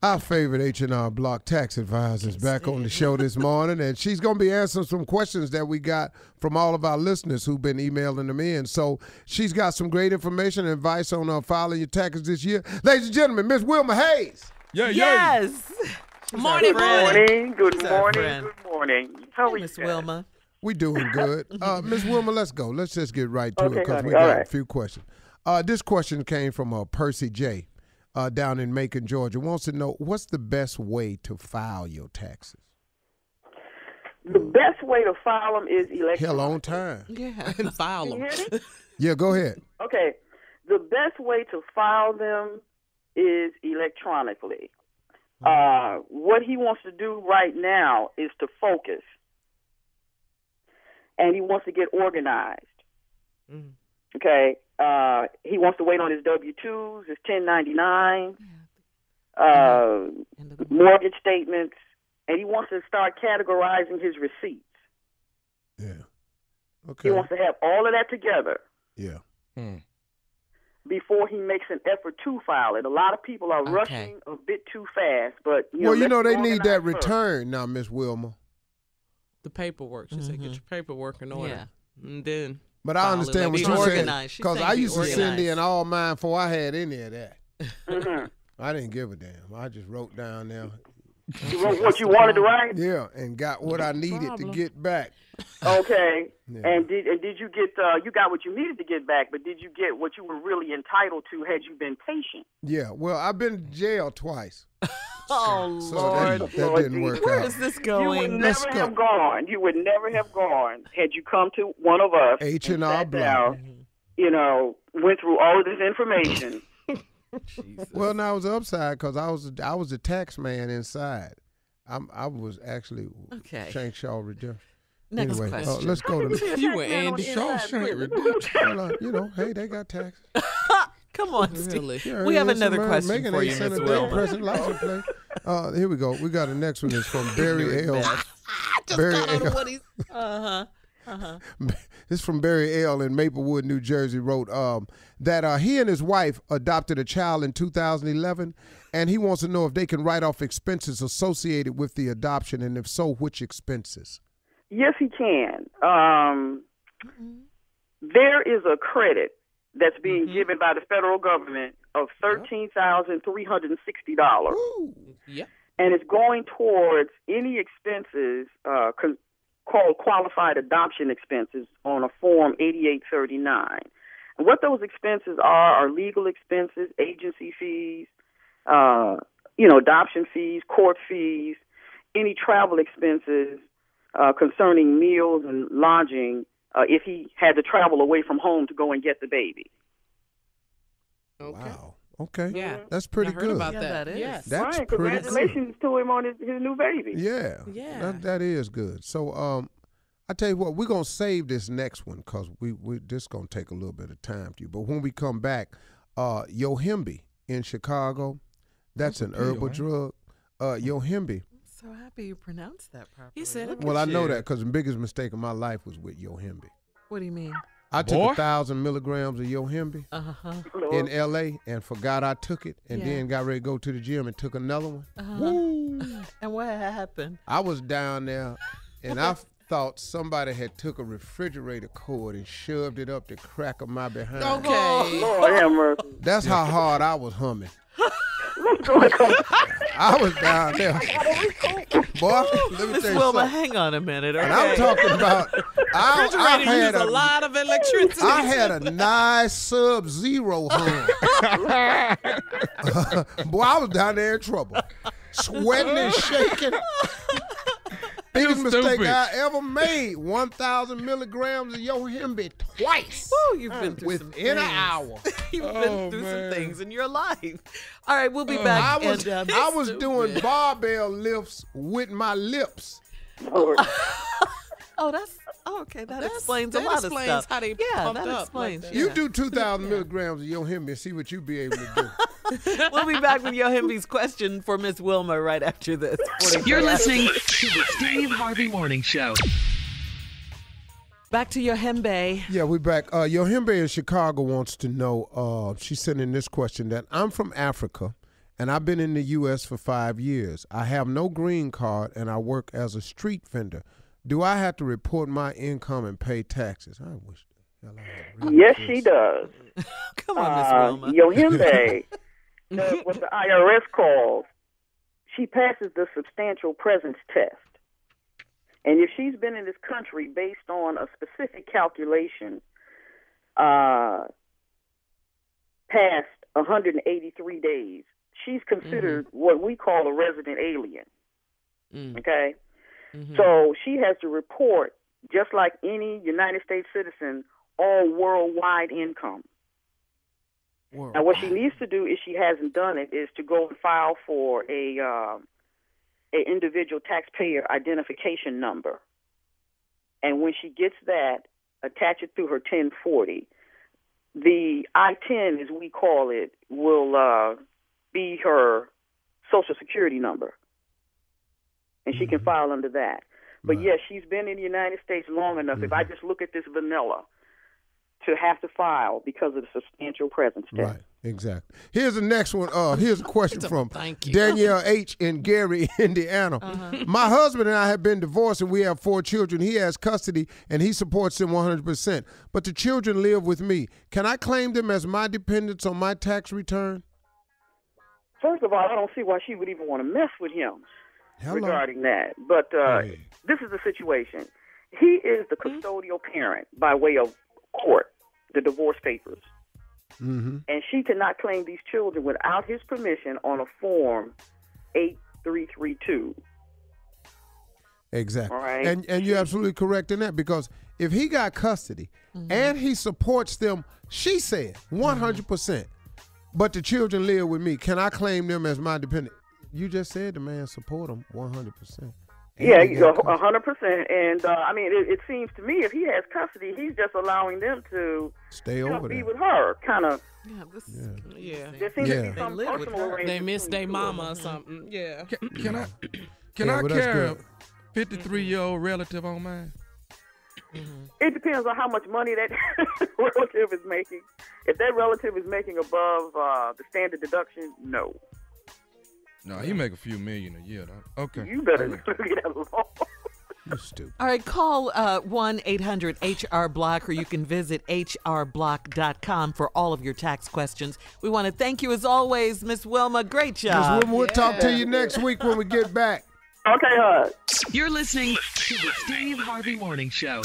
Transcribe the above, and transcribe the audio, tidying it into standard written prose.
Our favorite H&R Block tax advisor is back on the show this morning, and she's going to be answering some questions that we got from all of our listeners who've been emailing them in. So she's got some great information and advice on filing your taxes this year. Ladies and gentlemen, Miss Wilma Hayes. Yes. Morning. Good morning. How are you, Miss Wilma? We doing good. Miss Wilma, let's go. Let's just get right to it because we All got right. a few questions. This question came from Percy J. Down in Macon, Georgia. Wants to know, what's the best way to file your taxes? The best way to file them is electronic. Hell, on time. Yeah, and file Can them. you hear me? Yeah, go ahead. Okay. The best way to file them is electronically. What he wants to do right now is to focus. And he wants to get organized. Okay? He wants to wait on his W-2s, his 1099, mortgage statements, and he wants to start categorizing his receipts. Yeah. Okay. He wants to have all of that together. Yeah. Before he makes an effort to file it. A lot of people are rushing a bit too fast, but they need that return now, Miss Wilma. The paperwork. She said, get your paperwork in order. Yeah. And then. But I understand what you're saying, because I used to send in all mine before I had any of that. I didn't give a damn. I just wrote down there. You wrote what you wanted to write? Yeah, and got what I needed to get back. Okay. Yeah. And did you get, you got what you needed to get back, but did you get what you were really entitled to had you been patient? Yeah, well, I've been to jail twice. Lord. That didn't work Where out. is this You going? would never have gone. You would never have gone had you come to one of us H&R Block. Went through all of this information. Well, now it was upside because I was the tax man inside. I was actually Shankshaw Redemption. Next anyway, question. Let's go to You were Andy Shawshank Redemption. Well, hey, they got taxes. Come on, Steve. Yeah, we have another question for you, Miss Wilma. Here we go. We got the next one is from Barry L. Barry L. This is from Barry L. in Maplewood, New Jersey, wrote that he and his wife adopted a child in 2011, and he wants to know if they can write off expenses associated with the adoption, and if so, which expenses? Yes, he can. There is a credit that's being given by the federal government of $13,360. Yep. And it's going towards any expenses called qualified adoption expenses on a Form 8839. And what those expenses are legal expenses, agency fees, adoption fees, court fees, any travel expenses concerning meals and lodging if he had to travel away from home to go and get the baby. Okay. Wow. Okay. Yeah. That's pretty good. About that. Is. Yes. That's right. pretty Congratulations to him on his new baby. Yeah. Yeah. That is good. So I tell you what, we're gonna save this next one because we this gonna take a little bit of time for you. But when we come back, Yohimbe in Chicago, that's an herbal drug. Yohimbe. So happy you pronounced that properly. He said, well, I know that because the biggest mistake of my life was with Yohimbe. What do you mean? I took 1,000 milligrams of Yohimbe in L.A. and forgot I took it, and then got ready to go to the gym and took another one. Woo. And what happened? I was down there, and I thought somebody had took a refrigerator cord and shoved it up the crack of my behind. Okay. Lord have mercy. That's how hard I was humming. I was down there. Boy, let me tell you Wilma, something. hang on a minute, okay? And I'm talking about, I had a lot of electricity. I had a nice Sub-Zero hum. Boy, I was down there in trouble. Sweating and shaking. Biggest mistake I ever made. 1,000 milligrams of Yohimbe twice. Woo, you've been through within an hour. You've been through some things in your life. All right, we'll be back. I was doing barbell lifts with my lips. Okay. That explains a lot of stuff. How they that up explains. like You do 2,000 milligrams of Yohimbe and see what you be able to do. We'll be back with Yohimbe's question for Miss Wilma right after this. You're listening to the Steve Harvey Morning Show. Back to Yohimbe. Yeah, we back. Yohimbe in Chicago wants to know, she's sending this question that I'm from Africa, and I've been in the U.S. for 5 years. I have no green card, and I work as a street vendor. Do I have to report my income and pay taxes? I wish the hell I had. Yes, she does. Come on, Miss Wilma. Yohimbe does what the IRS calls, she passes the substantial presence test. And if she's been in this country based on a specific calculation past 183 days, she's considered what we call a resident alien. Okay? So she has to report, just like any United States citizen, all worldwide income. Now, what she needs to do, if she hasn't done it, is to go and file for a individual taxpayer identification number. And when she gets that, attach it to her 1040. The I-10, as we call it, will be her Social Security number. And she can file under that. But, yes, she's been in the United States long enough. If I just look at this vanilla, to have to file because of the substantial presence test. Right, exactly. Here's the next one. Here's a question from Danielle H. in Gary, Indiana. My husband and I have been divorced, and we have 4 children. He has custody, and he supports them 100%. But the children live with me. Can I claim them as my dependents on my tax return? First of all, I don't see why she would even want to mess with him regarding that. But this is the situation. He is the custodial parent by way of court, the divorce papers. And she cannot claim these children without his permission on a form 8332. Exactly. All right? And you're absolutely correct in that, because if he got custody and he supports them, she said 100%, but the children live with me, can I claim them as my dependent? You just said the man support them 100%. Yeah, 100%. And, I mean, it seems to me if he has custody, he's just allowing them to stay over be there. with her, kind of. There seems to be some they live with personal her. arrangement They miss their between mama or something. Yeah. Can I carry a 53-year-old relative on mine? It depends on how much money that relative is making. If that relative is making above the standard deduction, no. No, he make a few million a year, though. Okay. You better leave that alone. You're stupid. All right, call 1-800-HR-BLOCK, or you can visit hrblock.com for all of your tax questions. We want to thank you, as always, Miss Wilma. Great job. Miss Wilma, we'll talk to you next week when we get back. Okay, You're listening to the Steve Harvey Morning Show.